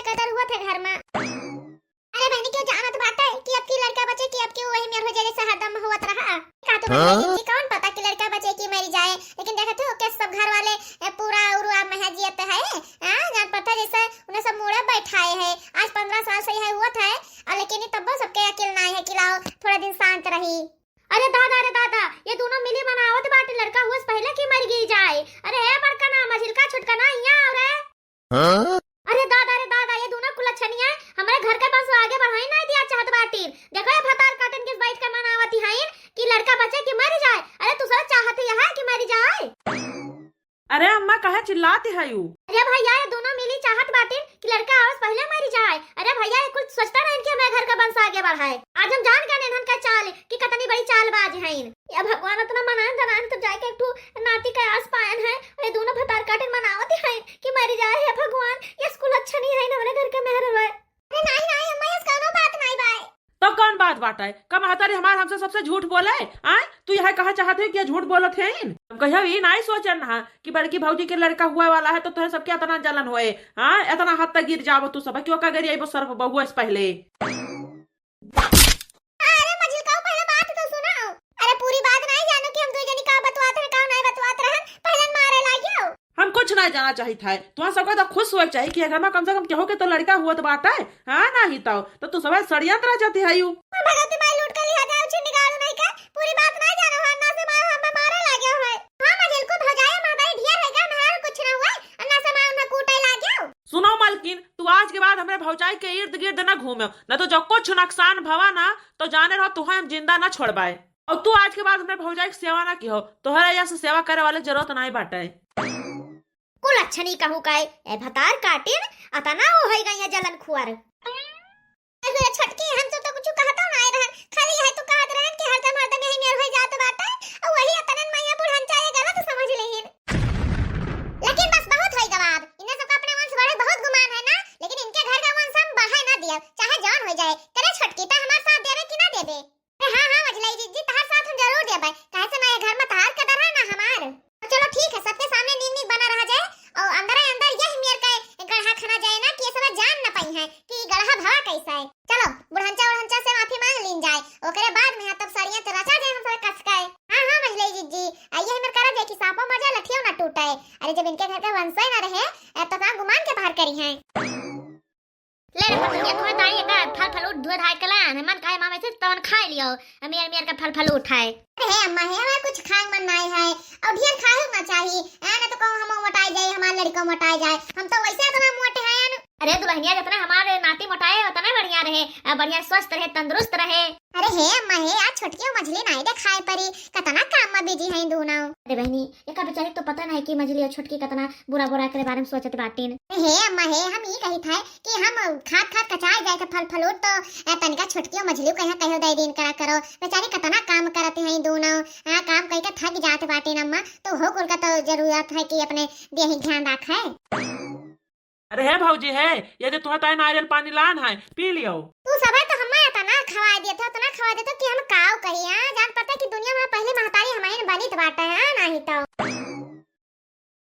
कदर हुआ थे घर में। अरे बहनी क्यों जानत बात है कि अब की लड़का बचे कि अब की वही मेर हो जाए जैसे हरदम हुआ रहा का तो जी कौन पता कि लड़का बचे कि मर जाए, लेकिन देखा तो के सब घर वाले पूरा उरुआ महजियत है हां जान पता जैसे उन्हें सब मुड़े बैठाए है। आज 15 साल से यह हुआ था और लेकिन तब सबके अकेल नहीं है कि लाओ थोड़ा दिन शांत रही। अरे दादा ये दोनों मिली मनावत बाटे लड़का हुआ पहले की मर गई जाए। अरे है बड़का ना मझिलका छुटका ना यहां और है। अरे दादा ये दोनों कुलच्छनिया हमारे घर के पास आगे बढ़ाई नहीं दिया चाहत बाटी। देखो ये भतार काटन के बैठ के मनावती है कि लड़का बचे कि मर जाए। अरे तू सब चाहती है कि मर जाए। अरे अम्मा कहे चिल्लाती है यू? अरे भैया ये दोनों मिली चाहत बाटी कि लड़का आवस पहले मर जाए। अरे भैया ये कुछ सोचता नहीं कि हमें घर का वंश आगे बढ़ाए। आज हम जान गए इन्हन का चाल कि कितनी बड़ी चालबाज है। या भगवान इतना मनान दनान तो जाके एक नाती का आस पायन है ये दोनों भतार काटन मनावती है कि मर जाए। हे भगवान ये स्कूल अच्छा नहीं है हमारे घर के मेहर है। अरे नहीं अम्मा ये कोनो बात नहीं भाई। तो कौन बात बात है कम हतारी हमारे हमसे सबसे झूठ बोले आए तू यह कहा चाहते है कि झूठ बोलो थे हम कहियो ये नहीं सोचन हां कि बड़की भौजी के लड़का हुआ वाला है तो तुहे सबके इतना जलन होए हां इतना हद तक गिर जाबो तू सब क्यों का गिर आइबो सर्फ बहुआ से पहले। अरे मजिल का पहले बात तो सुनाओ। अरे पूरी बात नहीं जानो कि हम दो जनी का बतवात है का नहीं बतवात रहन पहले मारे लागियो। हम कुछ नहीं जाना चाहिए था तुम सबको तो खुश हो चाहिए कि घर में कम से कम केहो के तो लड़का हुआ तो बात है हां नहीं तो तू सब षड्यंत्र जाती है यू। भगवती माई लूट कर लिया जाओ छी निकालो नहीं का पूरी बात नहीं जानो अन्ना से मार हम मारे लागे है। हां मजिल को भगाया मादाई ढेर है का मार कुछ ना हुआ अन्ना से मार उन्हें कूटे लागे। सुनो मालकिन तू आज के बाद हमारे भौजाई के इर्द गिर्द न घूमे न तो जो कुछ नुकसान भवा ना तो जाने रहो तुम्हें हम जिंदा न छोड़वाए और तू आज के बाद हमारे भौजाई की सेवा ना की हो तोहरा यहाँ से सेवा करे वाले जरूरत नहीं बाटे। कुल अच्छा नहीं कहू काए ए भतार काटिन अतना हो है गया जलन खुआर। अरे छटकी हम तो कुछ कहता नहीं रहन खाली है तो कहत रहन कि हरदम यही मेर हो जात बाटे और वही अतनन मैया बुढ़न चाहे गलत समझ लेहिन। लेकिन बस बहुत होई गवाब इन्हें सबका अपने वंश बढ़े बहुत गुमान है ना, लेकिन इनके घर का वंश हम बढ़े ना दिया चाहे जान हो जाए। करे छटकी ता हमार साथ देवे कि ना देवे। अरे हां मजलाई जी तहार साथ हम जरूर देबे काहे से ना घर में तहार कदर है ना हमार। चलो ठीक है सबके सामने नींद बना रहा जाए और अंदर यह मेर का गढ़ा खाना जाए ना कि ये सब जान न पाई है कि गढ़ा भवा कैसा है। चलो बुढ़ंचा से माफी मांग लीन जाए ओकरे बाद में तब सड़ियां तो रचा जाए हम सब कस के। हां मजलाई जी आइए हमर करा जाए कि सांपो मजा लठियो ना टूटे। अरे जब इनके घर का वंश ना रहे तो का गुमान के बाहर करी है। ले रे पतिया थोड़ा ताई का फल फल उठ धुए धाय कला मन काहे मामे से तवन खा लियो मेर का फल फल उठाए। अरे अम्मा है हमार कुछ खाए मन नहीं है और ढेर खाए ना चाहिए ना तो कहूं हम मोटाई जाए हमार लड़का मोटाई जाए हम तो वैसे इतना मोटे हैं। अरे दुल्हनिया जितना हमारे नाती मोटाए उतना बढ़िया रहे बढ़िया स्वस्थ रहे तंदुरुस्त रहे। अरे हे अम्मा है आज छोटकी मछली नहीं दे खाए परी कतना काम में बिजी है दोनों। अरे बहनी एका बेचारी तो पता नहीं कि मछली और छोटकी कतना बुरा के बारे में सोचत बाटीन। हे अम्मा है हम ये कही था कि हम खात कचाए जाए तो फल फलूट तो तनिका छोटकी मछली कहो दे दिन करा करो बेचारी कतना काम करते हैं दोनों काम कई के थक जाते बाटीन अम्मा तो हो कुल का तो जरूरत है कि अपने देह ध्यान रखे। अरे है भौजी है यदि तुम्हें ताई नारियल पानी लान है पी लियो। तू सब तो हमें इतना खवा दिया था उतना खवा दे तो कि हम काव कही हां जान पता कि दुनिया में पहले महतारी हमारे बनी बाटे है नहीं तो।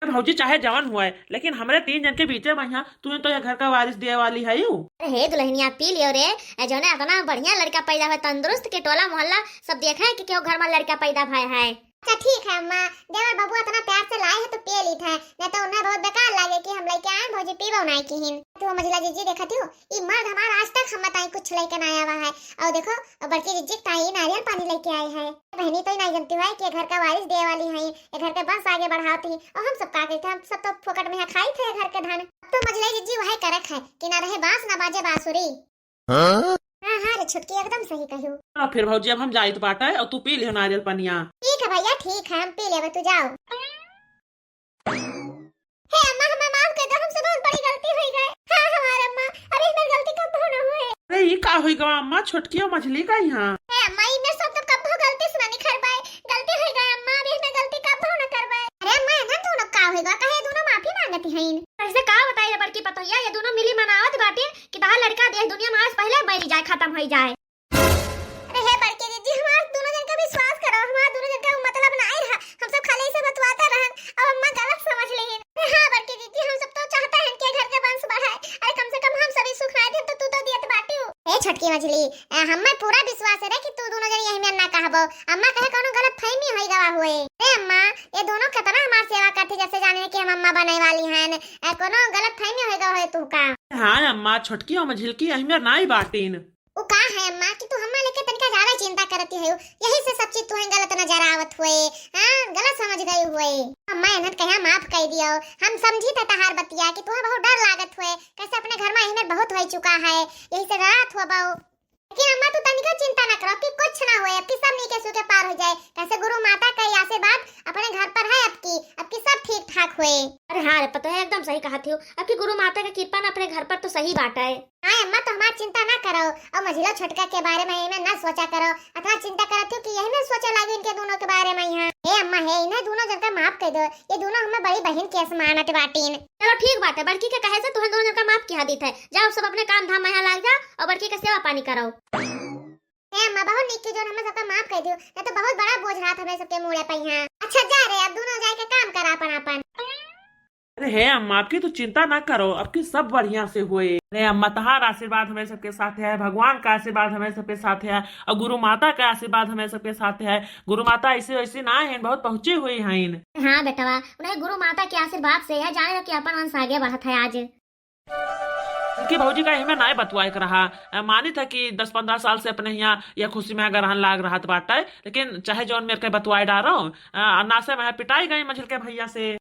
भौजी चाहे जवान हुआ है लेकिन हमारे 3 जन के बीच में यहाँ तू तो घर का वारिस दिए वाली है यू। अरे हे दुल्हनिया पी लियो रे जो ने इतना बढ़िया लड़का पैदा हुआ तंदुरुस्त के टोला मोहल्ला सब देखा है कि क्यों घर में लड़का पैदा भाई है। अच्छा ठीक है अम्मा देवर बाबू इतना प्यार से लाए है तो पी ली था नहीं तो उन्हें बहुत बेकार लगे कि हम लेके आए भौजी पीबो नहीं की हिन। तू मजला जीजी देखती हो ये मर्द हमारा आज तक हम ताई कुछ लेके ना आया हुआ है और देखो बड़की जीजी ताई नारियल पानी लेके आई है। बहनी तो नहीं जानती है कि घर का वारिस दे वाली है ये घर के बस आगे बढ़ाती और हम सब का कहते हम सब तो फोकट में खाई थे घर के धान। तो मजला जीजी वही करक है कि ना रहे बांस ना बाजे बांसुरी। हां रे छुटकी एकदम सही कहू। फिर भौजी अब हम जाई तो बाटा है और तू पी लियो नारियल पानिया। ठीक है भैया ठीक है हम पी लेबे तू जाओ। हे अम्मा हमें माफ कर दो हमसे बहुत बड़ी गलती हुई गई। हां हमारे अम्मा अरे मेरी गलती कब होना हुए। अरे ये का हुई गवा अम्मा छोटकी और मछली का यहाँ। हे अम्मा ये मेरे सब कब हो गलती से नहीं कर पाए गलती हुई गई अम्मा अभी मैं गलती कब हो ना करवाए। अरे अम्मा ना दोनों का होएगा कहे दोनों माफी मांगती हैं। ऐसे का बताइए बड़की पतोहिया ये दोनों मिली मनावत बाटे कि ताहा लड़का देश दुनिया में आज पहले मर जाए खत्म हो जाए। अरे हे बड़की दीदी हमार दोनों जन का विश्वास करो हमार दोनों जन का मतलब नहीं रहा हम सब खाली से बतवाते रहन अब अम्मा गलत समझ लेहिन। हां बड़की दीदी हम सब तो चाहते हैं कि घर का वंश बढ़े अरे कम से कम हम ए छोटकी मछली हम्मे पूरा विश्वास है कि तू दोनों जनी यही में ना कहबो। अम्मा कहे कोनो गलत फहमी होई गवा हुए। ए अम्मा ये दोनों कितना हमार सेवा करती जैसे जाने कि हम अम्मा बने वाली हैं। कोनो गलत फहमी होई गवा है तू का। हाँ अम्मा छोटकी और मझिलकी यही में नाई बाटीन। वो का है अम्मा कि तू हम्मा लेके तनिका ज्यादा चिंता करती है। यही से सब चीज तुम्हें गलत नजर आवत हुए। हां गलत समझ गई हुए। अम्मा इन्हत कहा माफ कर दियो। हम समझी त तहार बतिया कि तुम्हें बहुत डर लागत हुए। कैसे अपने घर में इन्हत बहुत हो चुका है। यही से रात हुआ बाऊ। लेकिन अम्मा तू तनिका चिंता ना करो कि कुछ ना होए। अब की सब नीके सुके पार हो जाए। कैसे गुरु माता का आशीर्वाद अपने घर पर है। अब की सब ठीक ठाक हुए। अरे हाँ पता है एकदम सही कहा थी। अब की गुरु माता का कृपा अपने घर पर तो सही बाटा है। हाँ अम्मा तो हमारी चिंता ना करो। और मझिला छोटका के बारे में इन्हें ना सोचा करो। अथवा चिंता करत हो कि यही में सोचा लगे इनके दोनों के बारे में। यहाँ हे अम्मा है इन्हें दोनों जन का माफ कर दो। ये दोनों हमें बड़ी बहन के समान बाटीन। चलो ठीक बात है। बड़की के कहे से तुम्हें दोनों जन का माफ किया दी है। जाओ सब अपने काम धाम में लग जाओ और बड़की का सेवा पानी करो। हे अम्मा बहुत नीक की जो हमें सबका माफ कर दियो। ये तो बहुत बड़ा बोझ रहा था हमें सबके मुंह पे। यहाँ अच्छा जा रहे अब दोनों जाके काम करा अपन। अरे है अम्मा आपकी तो चिंता ना करो। आपकी सब बढ़िया से हुए। अरे अम्मा तहार आशीर्वाद हमें सबके साथ है। भगवान का आशीर्वाद हमें सबके साथ है। और गुरु माता का आशीर्वाद हमें सबके साथ है। गुरु माता ऐसे वैसे ना है बहुत पहुंची हुई है। हाँ बेटवा उन्हें गुरु माता के आशीर्वाद से है। जाने कि अपन वंश आगे बढ़त है आज। उनकी भौजी का हमें नाय बतवाए कर रहा। मानी था कि 10-15 साल से अपने यहाँ यह खुशी में अगर लाग रहा बाटा है। लेकिन चाहे जौन मेरे के बतवाए डारो नासे में पिटाई गई मझिल के भैया से।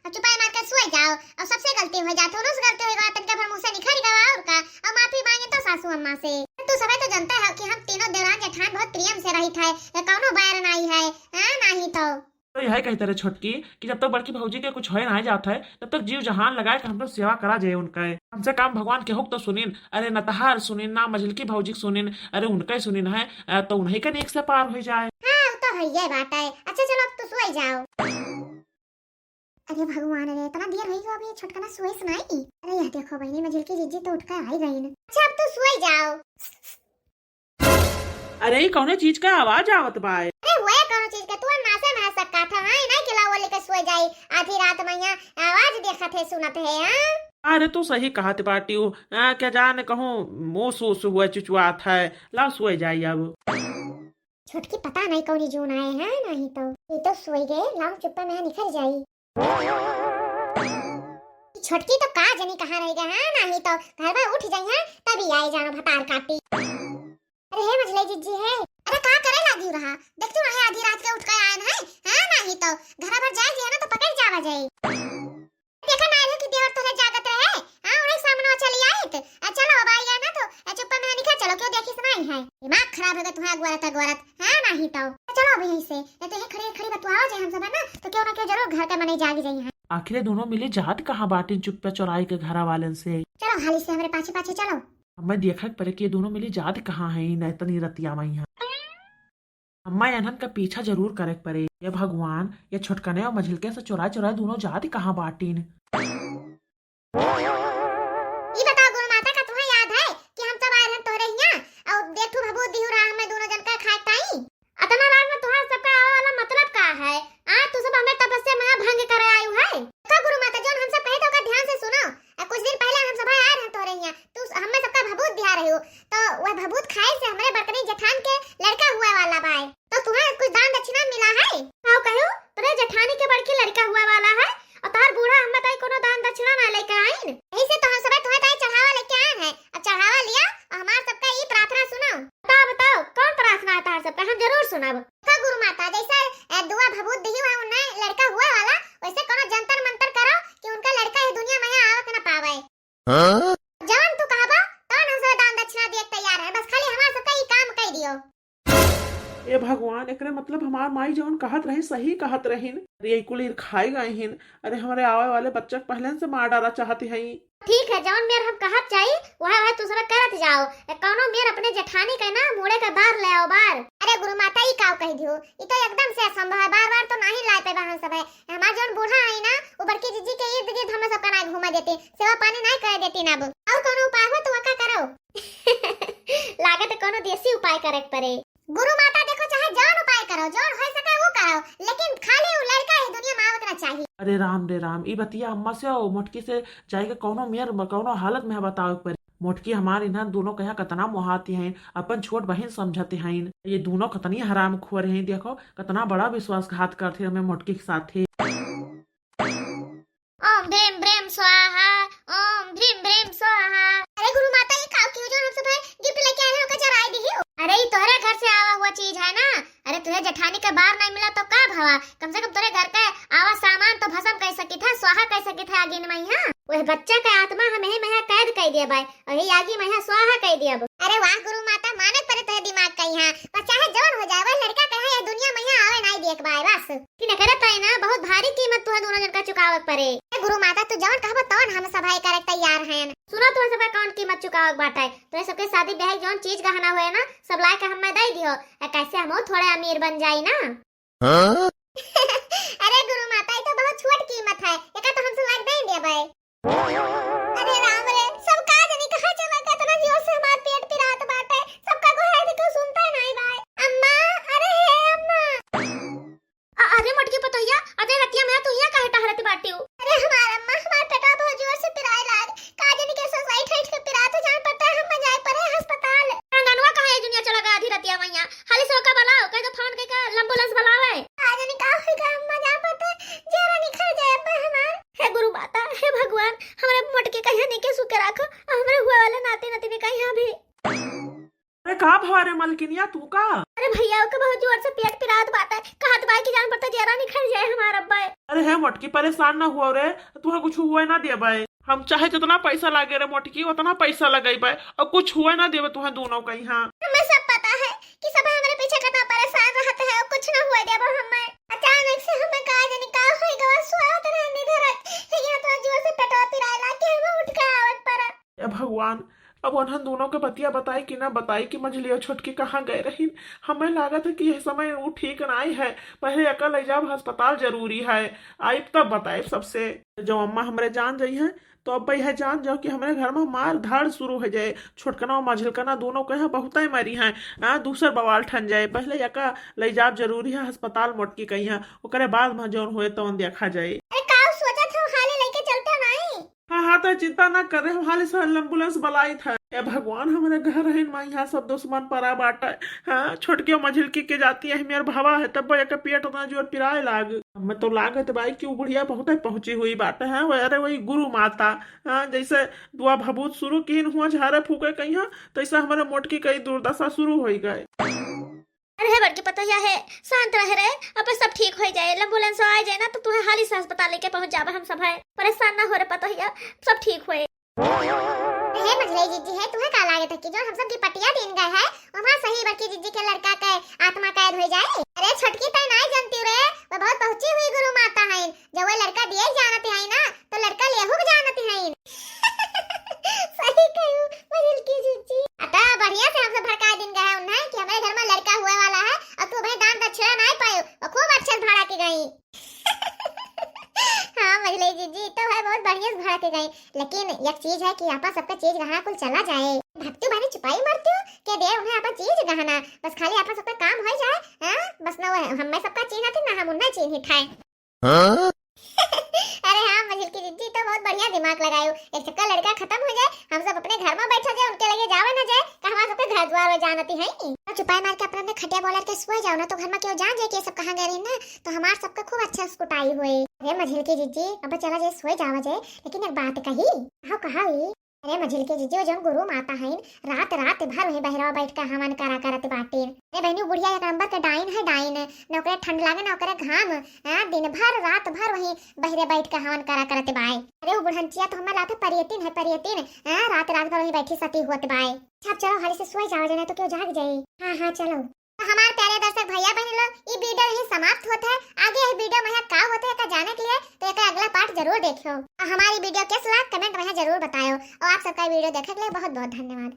चुपाई मार के सोए जाओ। और सबसे गलती हो जाती है। गलती होगा तनका भर मुंह से निखर गवा और का। और माफी मांगे तो सासू अम्मा से। तू सब तो जानता है कि हम तीनों देवरान जेठान बहुत प्रेम से रही थे। कौनो बैर नहीं है। हां नहीं तो यही कहते रहे छोटकी कि जब तक बड़की भौजी के कुछ होए ना जाता है तब तक जीव जहान लगाए कि हम लोग सेवा करा जाए उनका। हमसे काम भगवान के हुक्म तो सुनिन। अरे न तहार सुनिन ना मझिलकी भौजी सुनिन। अरे उनका सुनिन है तो उन्हीं का नेक से पार हो जाए। हां तो है ये बात है। अच्छा चलो अब तो सोई जाओ। अरे भगवान रे इतना देर हो गई अभी छोटका ना सोए सुनाई। अरे यह देखो बहनी मझिलकी जीजी तो उठकर आई गई न। अच्छा अब तो सोई जाओ। अरे कौन चीज का आवाज आवत बा। अरे वो कौन चीज का तू नासे में सकता था। हां नहीं खिलाओ लेके सोए जाई। आधी रात में आवाज देखत है सुनत है। हां अरे तू सही कहा ते बाटी क्या जाने कहूँ मुंह सूस हुआ चुचुआत है। लाओ सोए जाई अब। छोटकी पता नहीं कौन जून आए हैं। नहीं तो ये तो सोई गए। लाओ चुप्पा में निकल जाई। छोटकी तो का जनी कहां रह गए हैं। नहीं तो घर में उठ जाई है तभी आई जानो भतार काटी। अरे हे मझले जीजी है। अरे का करे लागी रहा। देख तू है आधी रात के उठ के आए हैं। हां नहीं तो घर भर जाए जी है ना तो पकड़ जावा जाए। देखा ना कि देवर तो जागत है। हां उन्हें सामने चली आई तो चलो अब आई ना तो चुप्पा में निकल चलो क्यों देखी सुनाई है। दिमाग खराब हो गया तुम्हारा गोरत। हां नहीं तो चलो अब यहीं से ये तो खड़ी खड़ी बतवाओ जाए हम सब है ना तो क्यों ना क्यों जरूर घर का मने जागी जाई है। आखिर दोनों मिले जात कहाँ बाटिन चुप्पे चौराई के घर वाले से। चलो हाली से हमारे पाछे पाछे चलो। मैं देखा पड़े कि ये दोनों मिली जात कहाँ है। नैतनी रतिया में यहाँ अम्मा अनहन का पीछा जरूर करे पड़े। ये भगवान ये छोटकने और मझिलके से चुराए चुराए दोनों जात कहाँ बाटिन। ये बताओ गुरु माता का तुम्हें याद है कि हम सब आए हैं तोरे यहाँ और देखो भभूत दिहु राह में दोनों जन का खाए ताई। अतना रात में तुम्हारा सबका आवे वाला मतलब का है। आ तू सब हमें तपस्या में भंग करे आयु है। का गुरु माता जोन हम सब कहे तो का ध्यान से सुनो। कुछ दिन पहले हम सब आए हैं तोरे यहाँ तू हमें सबका भभूत दिया रही हो। तो वह भभूत खाए से हमारे बड़कनी जेठान के लड़का हुआ वाला बाय। तो तुम्हें कुछ दान दक्षिणा मिला है। आओ कहो तोरे जेठानी के बड़की लड़का हुआ वाला है। और तार बूढ़ा हमें ताई कोनो दान दक्षिणा ना लेके आइन। यही से तो हम सब तुम्हें ताई चढ़ावा लेके आए हैं। अब चढ़ावा लिया और हमार सबका ये प्रार्थना सुनो। बताओ कौन प्रार्थना है तार सबका हम जरूर सुनब। का गुरु माता जैसा दुआ भभूत दी है उन्हें लड़का हुआ वाला वैसे कोनो जंतर मंतर करो कि उनका लड़का इस दुनिया में आवत ना पावे। जान तू कहबा तो हम सब दान दक्षिणा दे तैयार है। बस खाली हमार सबका ये काम कर दियो। ए भगवान एकरे मतलब हमार माई जौन कहत रही सही कहत रहीन। अरे कुल खाई गए हिन। अरे हमारे आवे वाले बच्चा पहले से मार डाला चाहती है। ठीक है जौन मेर हम कहत चाहिए वह तू सब करत जाओ। कौनो मेर अपने जेठानी के ना मुड़े का बार ले आओ बार। अरे गुरु माता ही काव कह दियो ये तो एकदम से असंभव है। बार-बार तो नहीं लाए पे बहन सब है। हमार जौन बूढ़ा है ना वो बड़की जीजी के इर्द गिर्द हमें सब ना घुमा देते सेवा पानी नहीं कर देती ना। अब और कोनो उपाय हो तो का करो। लागत कोनो देसी उपाय करे पड़े। गुरु माता देखो चाहे जौन उपाय करो जौन हो सके वो करो लेकिन खाली वो लड़का ही दुनिया में आवत ना चाहिए। अरे राम रे राम ई बतिया अम्मा से और मोटकी से जाएगा कौनो मेयर कौनो हालत में बताओ पर। मोटकी हमार इन्हन दोनों कहा कतना मोहाती हैं, अपन छोट बहन समझते हैं। ये दोनों कतनी हराम खोर हैं, देखो कतना बड़ा विश्वासघात करते हमें मोटकी के साथ। ओम भ्रीम भ्रीम स्वाहा, ओम भ्रीम भ्रीम स्वाहा। अरे गुरु माता, ये काऊ क्यों जो हम सब गिफ्ट लेके आए हैं ओका जराई दी हो? अरे ये तोहरे घर से आवा हुआ चीज है ना। अरे तुझे जेठानी का बार नहीं मिला तो का भावा, कम से कम तेरे घर का आवा सामान तो भस्म कह सकी था, स्वाहा कह सकी था आगे में। हां वह बच्चा का आत्मा हमें महा कैद कह दिया भाई, और ये आगे महा स्वाहा कह दिया। अरे वाह गुरु माता, माने पर तेरे दिमाग का यहां पर चाहे जवन हो जाए, वह लड़का कहे ये दुनिया में आवे नहीं देख बाय बस कि न करत है ना। बहुत भारी कीमत तुहे दोनों जन का चुकावक पड़े। गुरु माता तू जवन कहबो तवन हम सब है करे तैयार हैं। सुनो तुहे सब कौन कीमत चुकावक बाटे, तुहे सबके शादी ब्याह जवन चीज गहना हुए ना सब ला के हमें दे दियो, कैसे हम थोड़े अमीर बन जाई ना। अरे गुरु माता ये तो बहुत छोट कीमत है, एका तो हमसे लाग दे दिया भाई। अरे राम रे, सब का जानी कहां चला गया, इतना जोर से हमार पेट पिरात बाटे, सबका को है तो सुनता ही नहीं भाई। अम्मा, अरे हे अम्मा। अरे मटकी पतोहिया, अरे रतिया मैं तू यहां काहे टहरती बाटी हूं? अरे हमार अम्मा, हमार पेटा बहुत जोर से पिराए लाग, का जानी कैसे साइड हाइट के पिरात जान पड़ता है, हम जाए पर अस्पताल। रंगनवा कहां है दुनिया चला गया आधी रतिया मैया, हाली से का बुलाओ, कह दो फोन के एम्बुलेंस बुलावे। का जानी का होगा अम्मा, जान पड़ता जरा निखर जाए अब्बा हमार। हे गुरु माता, हे भगवान, हमारे मटके कहीं नहीं के सुके रखो, हमारे हुए वाले नाते नाती में कहीं भी। अरे का भवारे मलकिनिया तू का? अरे भैया के बहुत जोर से पेट पिरात बात है, कहत बाई की जान पड़ता जरा निखर जाए हमारा अब्बा। अरे है मोटकी, परेशान ना हुआ रे, तुहे कुछ हुआ ना दे भाई। हम चाहे जितना पैसा लागे रे मोटकी उतना पैसा लगाई भाई, और कुछ हुआ ना देवे तुहे दोनों कहीं। हाँ हमें सब पता है कि सब हमारे पीछे कितना परेशान रहते हैं, कुछ ना हुआ देबो हमें। अचानक से हमें का जानी का होएगा, स्वात रहने धरत यहाँ तो जोर से पेटवा पिराला कि हम उठ के आवत पर। ए भगवान, अब उन्हन दोनों के बतिया बताई कि ना बताई कि मझली और छोटकी कहाँ गए रही। हमें लागत है कि यह समय वो ठीक नहीं है, पहले अकल ले जाब अस्पताल जरूरी है, आई तब बताए सबसे। जो अम्मा हमारे जान जाई है तो अब भाई है जान जाओ कि हमारे घर में मार धाड़ शुरू हो जाए, छोटकना और मझलकना दोनों के यहाँ बहुत ही मरी हैं। दूसर बवाल ठन जाए, पहले यका ले जाब जरूरी है अस्पताल मोटकी कही है, ओकरे बाद में जौन हुए तो देखा जाए। अरे का सोचा था हाले लेके चलता नहीं। हाँ हाँ तो चिंता ना कर रहे, हाल से एम्बुलेंस बुलाई था। ए भगवान, हमारे घर है माँ यहाँ सब दुश्मन परा बाटा है। हाँ छोटकी और मझिलकी के जाती है मेरे भावा है, तब एक पेट उतना जोर पिराए लाग। हमें तो लागत भाई कि बुढ़िया बहुत पहुंची हुई बात है। अरे वही गुरु माता, हाँ जैसे दुआ भभूत शुरू की हुआ झारे फूके कहीं, तैसे हमारे मोटकी कई दुर्दशा शुरू हो गए। अरे बड़की पतोहिया है, शांत रह रे, अब सब ठीक हो जाए, एम्बुलेंस आ जाए ना तो तुम्हें हाली से अस्पताल लेके पहुंच जावे। हम सब है परेशान ना हो रे पतोहिया, सब ठीक होए। हे मझले जीजी है, तुम्हें का लागे था कि जो हम सब की पटिया दिन गए है वहां सही बड़की जीजी के लड़का के आत्मा कैद हो जाए। अरे छोटकी तय नहीं जानती रे, वो बहुत पहुंची हुई गुरु माता है, जब वो लड़का दिए जानते है ना तो लड़का लेहु जानते है। सही कहू मझलकी जीजी, अटा बढ़िया से हम सब भड़का दिन गए उन्हें कि हमारे घर में लड़का हुए वाला है और तू भाई दान दक्षिणा नहीं पायो, और खूब अच्छे भाड़ा के गई। हाँ मझले जीजी तो है बहुत बढ़िया भाड़ा के गई, लेकिन एक चीज है कि आपा सबका चीज गहना कुल चला जाए। भक्ति बानी छुपाई मरती हो के दे उन्हें आपा चीज गहना, बस खाली आपा सबका काम हो जाए। हां बस ना वो हमें सबका चिन्ह थी ना, हम उन्हें चिन्ह ठाए। अरे हाँ मझलकी जीजी तो बहुत बढ़िया दिमाग लगायो, एक चक्कर लड़का खत्म हो जाए, हम सब अपने घर में बैठा जाए, उनके लगे जावे ना जाए कि हमारे सबके घर द्वार में जानती है। तो छुपाई मार के अपने खटिया बोलर के सोए जाओ ना तो घर में क्यों जान जाए कि सब कहां गए रही ना, तो हमार सबका खूब अच्छा स्कुटाई हुए। अरे मझलकी जीजी अब चला जाए सोए जावा जाए, लेकिन एक बात कही कहा हुई। अरे मझलकी जीजी जो गुरु माता है रात रात भर वही बहरा बैठ के हवन करा करत बाटे। अरे बहनी बुढ़िया एक नंबर के डाइन है, डाइन न ओकरे ठंड लागे न ओकरे घाम, दिन भर रात भर वही बहरे बैठ के हवन करा करत बाय। अरे वो बुढ़ंचिया तो हमें लाते परियतिन है, परियतिन रात रात भर वही बैठी सती हुआ बाय। अच्छा चलो हाली से सोए जाओ जाना तो क्यों जाग जाए। हाँ हाँ चलो। हमारे प्यारे दर्शक भैया बहन लोग, ये वीडियो यही समाप्त होता है। आगे ये वीडियो में क्या होता है का जाने के लिए तो एक अगला पार्ट जरूर देखियो। हमारी वीडियो कैसा लगा कमेंट में जरूर बताओ, और आप सबका वीडियो देखने के लिए बहुत बहुत धन्यवाद।